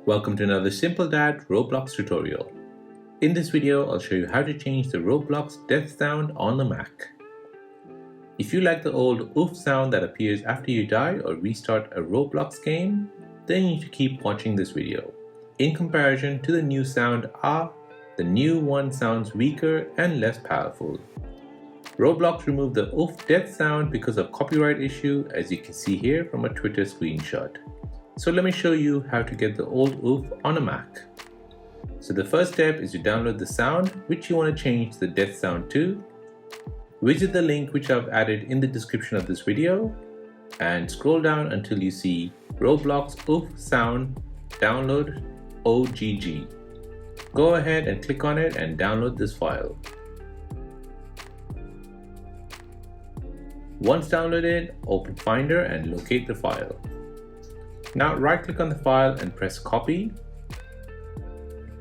Welcome to another Simple Dad Roblox tutorial. In this video, I'll show you how to change the Roblox death sound on the Mac. If you like the old oof sound that appears after you die or restart a Roblox game, then you need to keep watching this video. In comparison to the new sound ah, the new one sounds weaker and less powerful. Roblox removed the oof death sound because of copyright issue, as you can see here from a Twitter screenshot. So let me show you how to get the old oof on a Mac. So the first step is to download the sound which you want to change the death sound to. Visit the link which I've added in the description of this video and scroll down until you see Roblox oof sound download OGG. Go ahead and click on it and download this file. Once downloaded, open Finder and locate the file. Now right click on the file and press copy.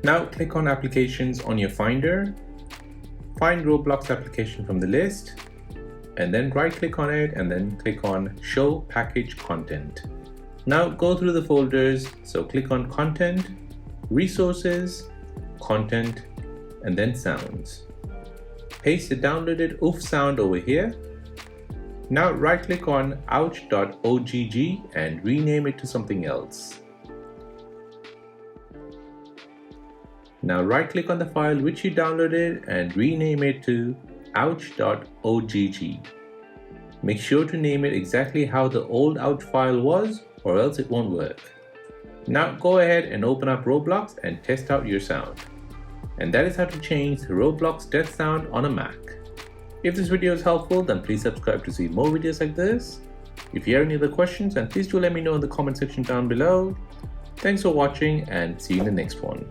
Now click on applications on your Finder. Find Roblox application from the list and then right click on it and then click on show package content. Now go through the folders, so click on content, resources, content and then sounds. Paste the downloaded oof sound over here. Now right click on ouch.ogg and rename it to something else. Now right click on the file which you downloaded and rename it to ouch.ogg. Make sure to name it exactly how the old ouch file was, or else it won't work. Now go ahead and open up Roblox and test out your sound. And that is how to change the Roblox death sound on a Mac. If this video is helpful, then please subscribe to see more videos like this. If you have any other questions, then please do let me know in the comment section down below. Thanks for watching and see you in the next one.